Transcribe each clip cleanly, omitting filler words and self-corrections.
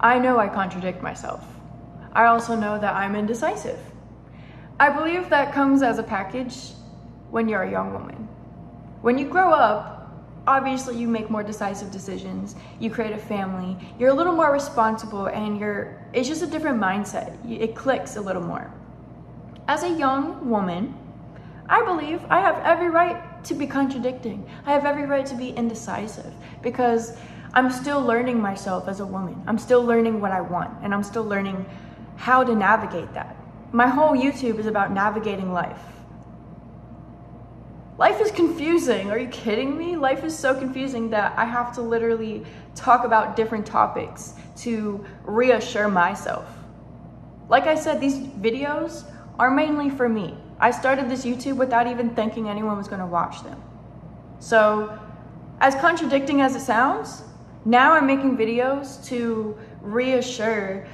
I know I contradict myself. I also know that I'm indecisive. I believe that comes as a package when you're a young woman. When you grow up, obviously you make more decisive decisions, you create a family, you're a little more responsible, and it's just a different mindset. It clicks a little more. As a young woman, I believe I have every right to be contradicting. I have every right to be indecisive because I'm still learning myself as a woman. I'm still learning what I want, and I'm still learning how to navigate that. My whole YouTube is about navigating life. Life is confusing. Are you kidding me? Life is so confusing that I have to literally talk about different topics to reassure myself. Like I said, these videos are mainly for me. I started this YouTube without even thinking anyone was going to watch them. So, as contradicting as it sounds, now I'm making videos to reassure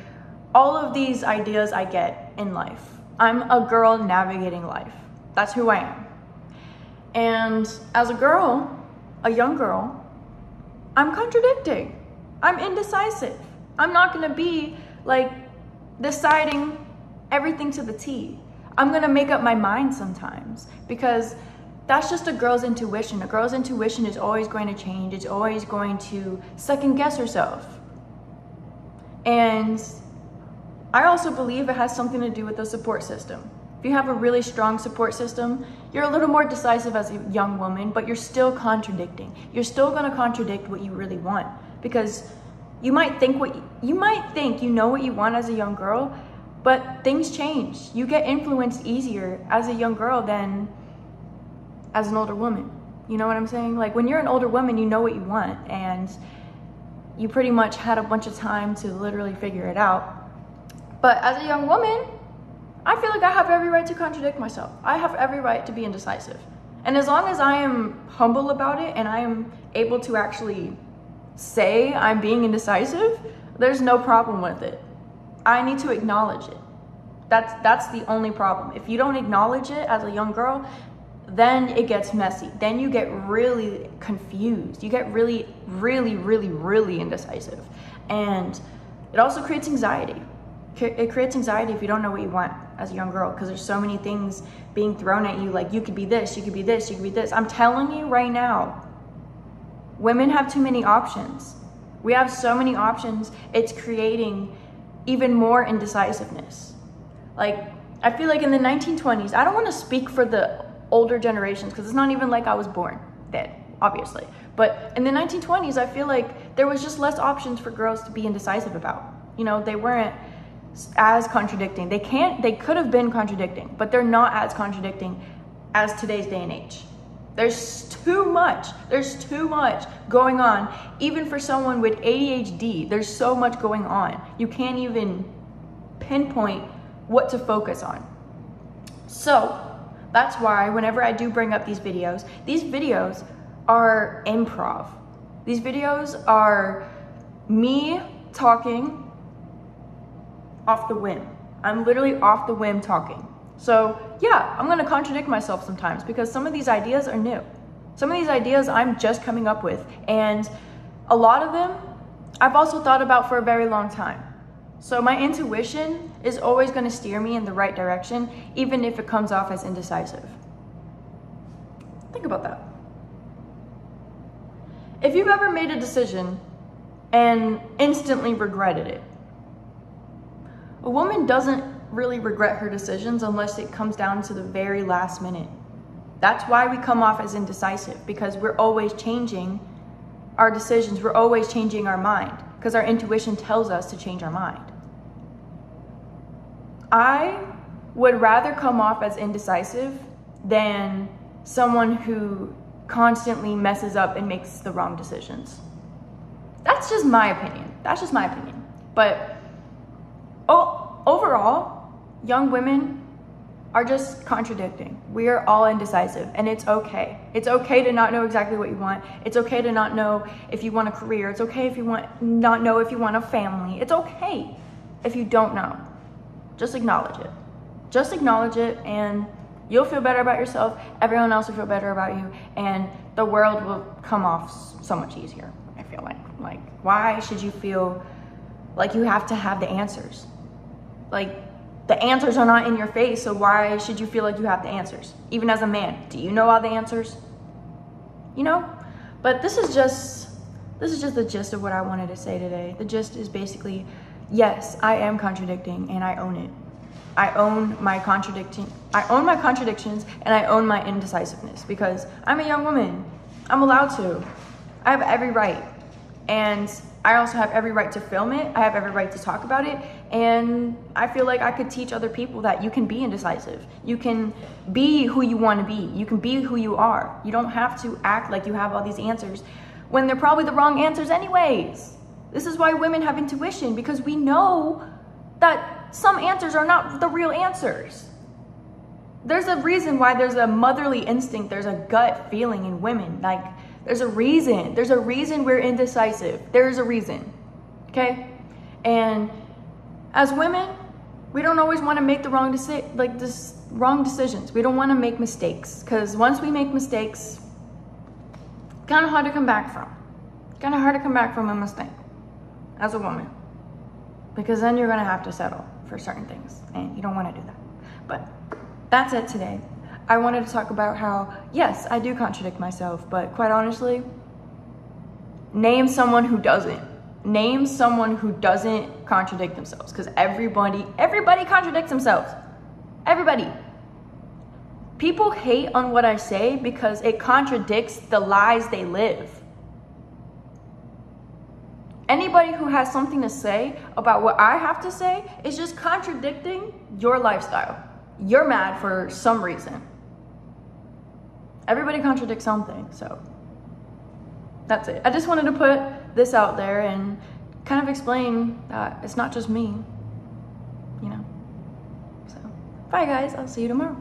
all of these ideas I get in life. I'm a girl navigating life. That's who I am. And as a girl, a young girl, I'm contradicting. I'm indecisive. I'm not gonna be like deciding everything to the T. I'm gonna make up my mind sometimes because that's just a girl's intuition. A girl's intuition is always going to change. It's always going to second guess herself. And I also believe it has something to do with the support system. If you have a really strong support system, you're a little more decisive as a young woman, but you're still contradicting. You're still gonna contradict what you really want because you might think you know what you want as a young girl, but things change. You get influenced easier as a young girl than as an older woman. You know what I'm saying? Like when you're an older woman, you know what you want and you pretty much had a bunch of time to literally figure it out. But as a young woman, I feel like I have every right to contradict myself. I have every right to be indecisive. And as long as I am humble about it and I am able to actually say I'm being indecisive, there's no problem with it. I need to acknowledge it. That's the only problem. If you don't acknowledge it as a young girl, then it gets messy. Then you get really confused. You get really, really, really, really indecisive. And it also creates anxiety. It creates anxiety if you don't know what you want as a young girl because there's so many things being thrown at you like you could be this, you could be this, you could be this. I'm telling you right now, women have too many options. We have so many options, it's creating even more indecisiveness. Like, I feel like in the 1920s, I don't want to speak for the older generations because it's not even like I was born then, obviously. But in the 1920s, I feel like there was just less options for girls to be indecisive about. You know, they weren't as contradicting. They could have been contradicting, but they're not as contradicting as today's day and age. There's too much going on. Even for someone with ADHD, there's so much going on. You can't even pinpoint what to focus on. So that's why whenever I do bring up these videos are improv. These videos are me talking off the whim. I'm literally off the whim talking. So yeah, I'm gonna contradict myself sometimes because some of these ideas are new. Some of these ideas I'm just coming up with, and a lot of them I've also thought about for a very long time. So my intuition is always gonna steer me in the right direction, even if it comes off as indecisive. Think about that. If you've ever made a decision and instantly regretted it, a woman doesn't really regret her decisions unless it comes down to the very last minute. That's why we come off as indecisive, because we're always changing our decisions. We're always changing our mind because our intuition tells us to change our mind. I would rather come off as indecisive than someone who constantly messes up and makes the wrong decisions. That's just my opinion. But overall, young women are just contradicting. We are all indecisive, and it's okay. It's okay to not know exactly what you want. It's okay to not know if you want a career. It's okay if you not know if you want a family. It's okay if you don't know. Just acknowledge it. Just acknowledge it, and you'll feel better about yourself. Everyone else will feel better about you, and the world will come off so much easier. I feel like why should you feel Like you have to have the answers. Like the answers are not in your face, so why should you feel like you have the answers? Even as a man, do you know all the answers? You know? But this is just the gist of what I wanted to say today. The gist is basically, yes, I am contradicting and I own it. I own my contradictions and I own my indecisiveness because I'm a young woman. I'm allowed to. I have every right. And I also have every right to film it. I have every right to talk about it. And I feel like I could teach other people that you can be indecisive. You can be who you want to be. You can be who you are. You don't have to act like you have all these answers when they're probably the wrong answers anyways. This is why women have intuition, because we know that some answers are not the real answers. There's a reason why there's a motherly instinct, there's a gut feeling in women. Like, there's a reason. There's a reason we're indecisive. There's a reason, okay? And as women, we don't always want to make the wrong decisions. We don't want to make mistakes, because once we make mistakes, kind of hard to come back from. Kind of hard to come back from a mistake as a woman, because then you're going to have to settle for certain things, and you don't want to do that. But that's it today. I wanted to talk about how, yes, I do contradict myself, but quite honestly, name someone who doesn't. Name someone who doesn't contradict themselves, because everybody contradicts themselves. Everybody. People hate on what I say because it contradicts the lies they live. Anybody who has something to say about what I have to say is just contradicting your lifestyle. You're mad for some reason. Everybody contradicts something, so that's it. I just wanted to put this out there and kind of explain that it's not just me, you know. So, bye guys, I'll see you tomorrow.